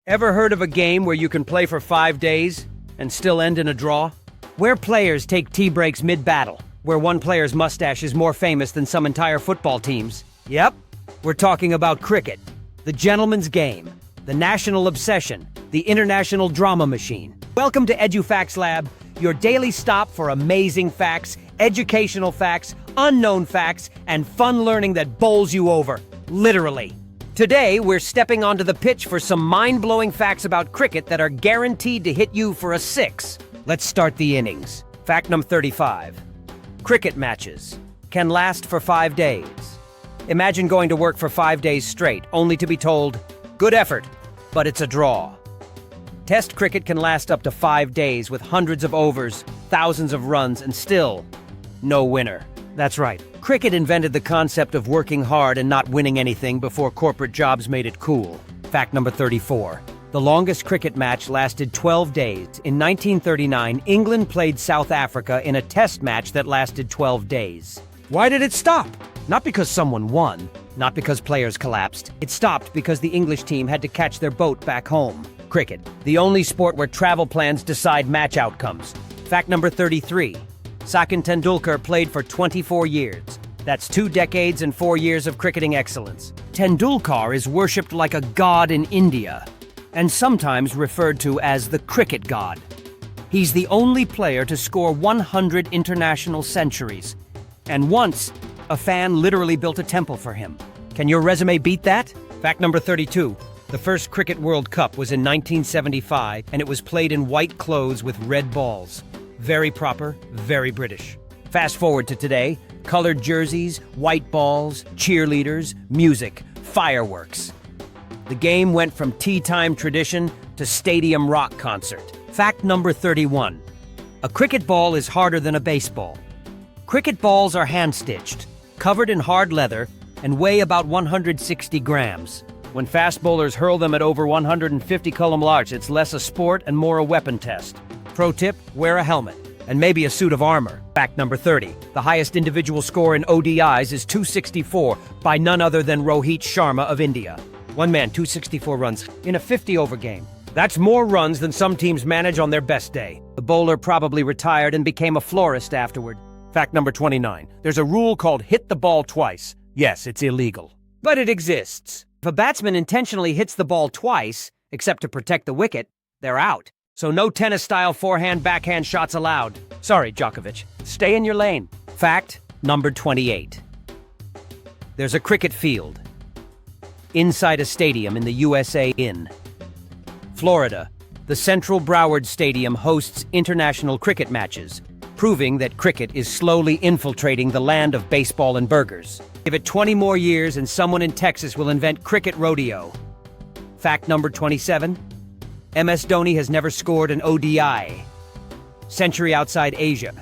Ever heard of a game where you can play for 5 days and still end in a draw? Where players take tea breaks mid-battle, where one player's mustache is more famous than some entire football teams. Yep, we're talking about cricket, the gentleman's game, the national obsession, the international drama machine. Welcome to EduFactsLab, your daily stop for amazing facts, educational facts, unknown facts, and fun learning that bowls you over, literally. Today, we're stepping onto the pitch for some mind-blowing facts about cricket that are guaranteed to hit you for a 6. Let's start the innings. Fact number 35. Cricket matches can last for 5 days. Imagine going to work for 5 days straight, only to be told, good effort, but it's a draw. Test cricket can last up to 5 days with hundreds of overs, thousands of runs, and still no winner. That's right. Cricket invented the concept of working hard and not winning anything before corporate jobs made it cool. Fact number 34. The longest cricket match lasted 12 days. In 1939, England played South Africa in a test match that lasted 12 days. Why did it stop? Not because someone won, not because players collapsed. It stopped because the English team had to catch their boat back home. Cricket, the only sport where travel plans decide match outcomes. Fact number 33. Sachin Tendulkar played for 24 years. That's 2 decades and 4 years of cricketing excellence. Tendulkar is worshipped like a god in India, and sometimes referred to as the cricket god. He's the only player to score 100 international centuries, and once, a fan literally built a temple for him. Can your resume beat that? Fact number 32. The first Cricket World Cup was in 1975, and it was played in white clothes with red balls. Very proper, very British. Fast forward to today, colored jerseys, white balls, cheerleaders, music, fireworks. The game went from tea time tradition to stadium rock concert. Fact number 31. A cricket ball is harder than a baseball. Cricket balls are hand-stitched, covered in hard leather, and weigh about 160 grams. When fast bowlers hurl them at over 150 km/h, it's less a sport and more a weapon test. Pro tip, wear a helmet, and maybe a suit of armor. Fact number 30. The highest individual score in ODIs is 264 by none other than Rohit Sharma of India. One man, 264 runs in a 50-over game. That's more runs than some teams manage on their best day. The bowler probably retired and became a florist afterward. Fact number 29. There's a rule called hit the ball twice. Yes, it's illegal, but it exists. If a batsman intentionally hits the ball twice, except to protect the wicket, they're out. So no tennis-style forehand-backhand shots allowed. Sorry, Djokovic. Stay in your lane. Fact number 28. There's a cricket field inside a stadium in the USA in Florida. The Central Broward Stadium hosts international cricket matches, proving that cricket is slowly infiltrating the land of baseball and burgers. Give it 20 more years and someone in Texas will invent cricket rodeo. Fact number 27. MS Dhoni has never scored an ODI century outside Asia.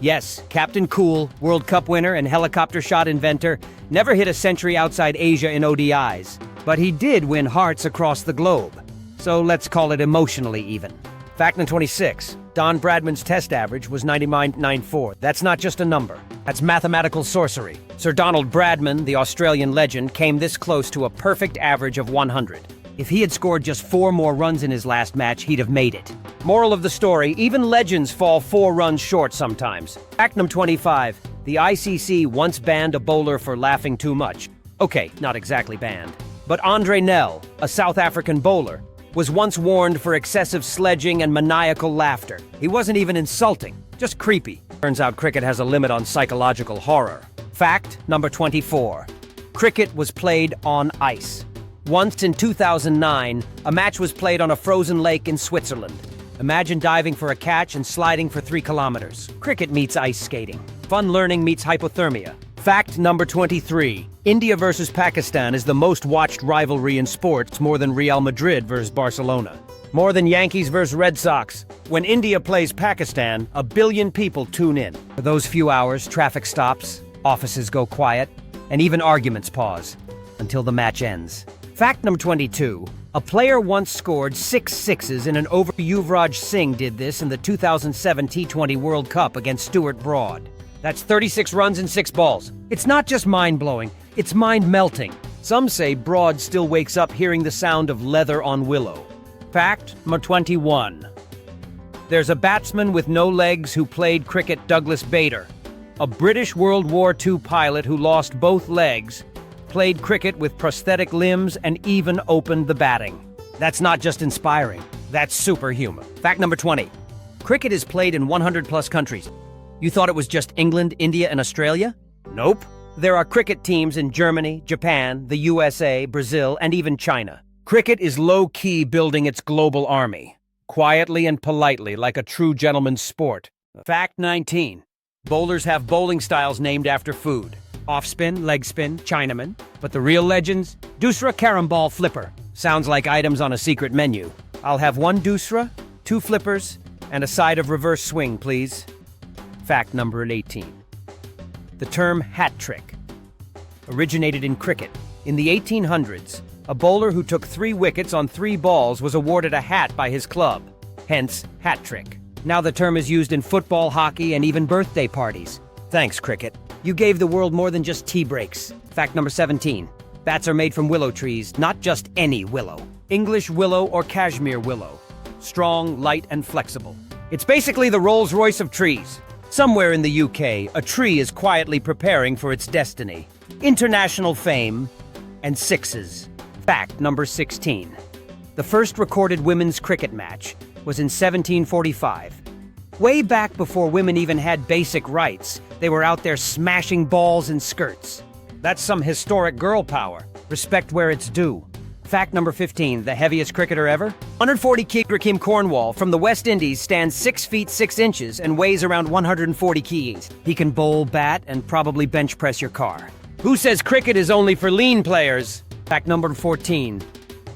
Yes, Captain Cool, World Cup winner and helicopter shot inventor, never hit a century outside Asia in ODIs. But he did win hearts across the globe. So let's call it emotionally even. Fact number 26. Don Bradman's test average was 99.94. That's not just a number. That's mathematical sorcery. Sir Donald Bradman, the Australian legend, came this close to a perfect average of 100. If he had scored just 4 more runs in his last match, he'd have made it. Moral of the story, even legends fall 4 runs short sometimes. Fact number 25. The ICC once banned a bowler for laughing too much. Okay, not exactly banned. But Andre Nel, a South African bowler, was once warned for excessive sledging and maniacal laughter. He wasn't even insulting, just creepy. Turns out cricket has a limit on psychological horror. Fact number 24. Cricket was played on ice. Once in 2009, a match was played on a frozen lake in Switzerland. Imagine diving for a catch and sliding for 3 kilometers. Cricket meets ice skating. Fun learning meets hypothermia. Fact number 23. India versus Pakistan is the most watched rivalry in sports, more than Real Madrid versus Barcelona. More than Yankees versus Red Sox. When India plays Pakistan, 1 billion people tune in. For those few hours, traffic stops, offices go quiet, and even arguments pause until the match ends. Fact number 22. A player once scored 6 sixes in an over. Yuvraj Singh did this in the 2007 T20 World Cup against Stuart Broad. That's 36 runs in 6 balls. It's not just mind-blowing, it's mind-melting. Some say Broad still wakes up hearing the sound of leather on willow. Fact number 21. There's a batsman with no legs who played cricket, Douglas Bader. A British World War II pilot who lost both legs, played cricket with prosthetic limbs, and even opened the batting. That's not just inspiring, that's superhuman. Fact number 20. Cricket is played in 100+ countries. You thought it was just England, India, and Australia? Nope. There are cricket teams in Germany, Japan, the USA, Brazil, and even China. Cricket is low-key building its global army, quietly and politely, like a true gentleman's sport. Fact 19. Bowlers have bowling styles named after food. Off-spin, leg spin, Chinaman. But the real legends? Doosra carom ball flipper. Sounds like items on a secret menu. I'll have 1 doosra, 2 flippers, and a side of reverse swing, please. Fact number 18. The term hat trick originated in cricket. In the 1800s, a bowler who took 3 wickets on 3 balls was awarded a hat by his club, hence hat trick. Now the term is used in football, hockey, and even birthday parties. Thanks, cricket. You gave the world more than just tea breaks. Fact number 17. Bats are made from willow trees, not just any willow. English willow or cashmere willow. Strong, light, and flexible. It's basically the Rolls-Royce of trees. Somewhere in the UK, a tree is quietly preparing for its destiny. International fame and 6s. Fact number 16. The first recorded women's cricket match was in 1745. Way back before women even had basic rights, they were out there smashing balls and skirts. That's some historic girl power. Respect where it's due. Fact number 15, the heaviest cricketer ever? 140 kg Rakeem Cornwall from the West Indies stands 6 feet 6 inches and weighs around 140 kgs. He can bowl, bat, and probably bench press your car. Who says cricket is only for lean players? Fact number 14.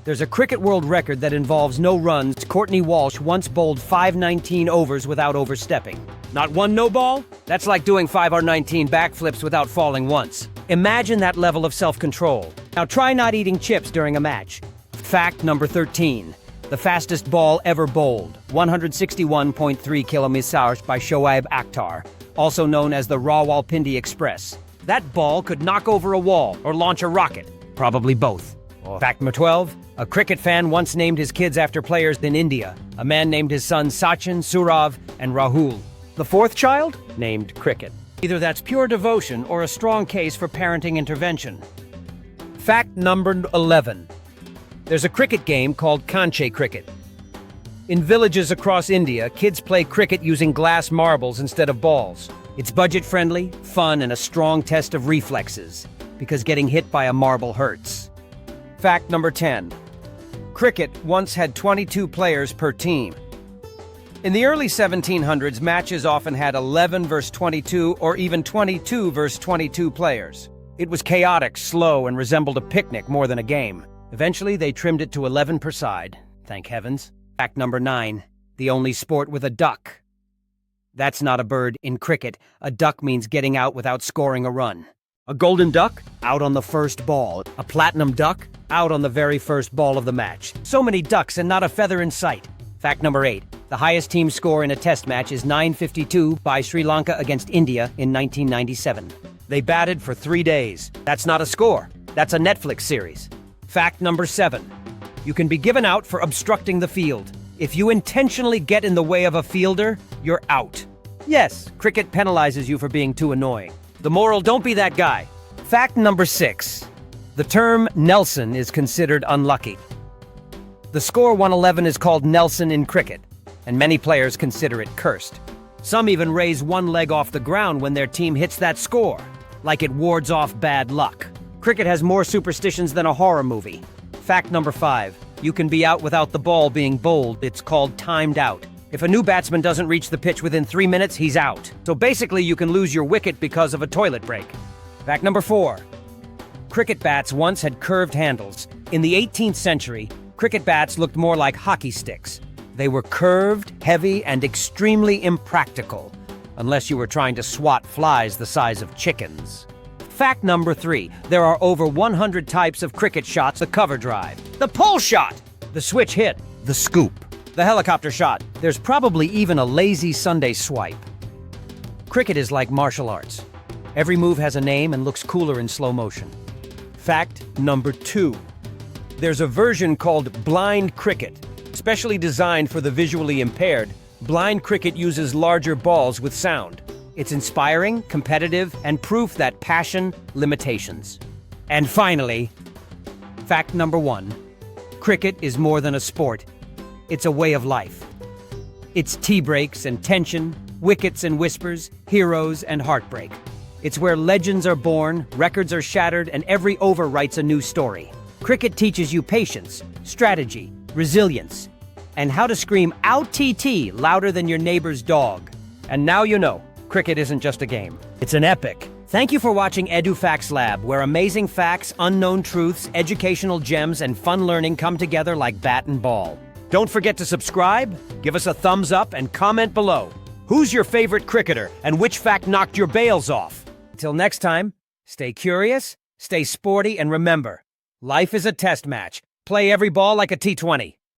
There's a cricket world record that involves no runs. Courtney Walsh once bowled 519 overs without overstepping. Not one no ball? That's like doing 519 backflips without falling once. Imagine that level of self-control. Now try not eating chips during a match. Fact number 13. The fastest ball ever bowled, 161.3 kilometers by Shoaib Akhtar, also known as the Rawalpindi Express. That ball could knock over a wall or launch a rocket. Probably both. Fact number 12. A cricket fan once named his kids after players in India. A man named his sons Sachin, Surav, and Rahul. The 4th child? Named cricket. Either that's pure devotion or a strong case for parenting intervention. Fact number 11. There's a cricket game called Kanche cricket. In villages across India, kids play cricket using glass marbles instead of balls. It's budget-friendly, fun, and a strong test of reflexes, because getting hit by a marble hurts. Fact number 10. Cricket once had 22 players per team. In the early 1700s, matches often had 11 versus 22 or even 22 versus 22 players. It was chaotic, slow, and resembled a picnic more than a game. Eventually, they trimmed it to 11 per side. Thank heavens. Fact number 9. The only sport with a duck. That's not a bird. In cricket, a duck means getting out without scoring a run. A golden duck? Out on the first ball. A platinum duck? Out on the very first ball of the match. So many ducks and not a feather in sight. Fact number 8. The highest team score in a test match is 952 by Sri Lanka against India in 1997. They batted for 3 days. That's not a score. That's a Netflix series. Fact number 7. You can be given out for obstructing the field. If you intentionally get in the way of a fielder, you're out. Yes, cricket penalizes you for being too annoying. The moral, don't be that guy. Fact number 6. The term Nelson is considered unlucky. The score 111 is called Nelson in cricket, and many players consider it cursed. Some even raise one leg off the ground when their team hits that score, like it wards off bad luck. Cricket has more superstitions than a horror movie. Fact number 5. You can be out without the ball being bowled. It's called timed out. If a new batsman doesn't reach the pitch within 3 minutes, he's out. So basically, you can lose your wicket because of a toilet break. Fact number 4. Cricket bats once had curved handles. In the 18th century, cricket bats looked more like hockey sticks. They were curved, heavy, and extremely impractical, unless you were trying to swat flies the size of chickens. Fact number 3. There are over 100 types of cricket shots. The cover drive, the pull shot, the switch hit, the scoop, the helicopter shot. There's probably even a lazy Sunday swipe. Cricket is like martial arts. Every move has a name and looks cooler in slow motion. Fact number 2. There's a version called blind cricket. Specially designed for the visually impaired, blind cricket uses larger balls with sound. It's inspiring, competitive, and proof that passion, limitations. And finally, fact number 1. Cricket is more than a sport. It's a way of life. It's tea breaks and tension, wickets and whispers, heroes and heartbreak. It's where legends are born, records are shattered, and every over writes a new story. Cricket teaches you patience, strategy, resilience, and how to scream "out TT" louder than your neighbor's dog. And now you know, cricket isn't just a game. It's an epic. Thank you for watching EduFactsLab, where amazing facts, unknown truths, educational gems, and fun learning come together like bat and ball. Don't forget to subscribe, give us a thumbs up, and comment below. Who's your favorite cricketer, and which fact knocked your bails off? Till next time, stay curious, stay sporty, and remember, life is a test match. Play every ball like a T20.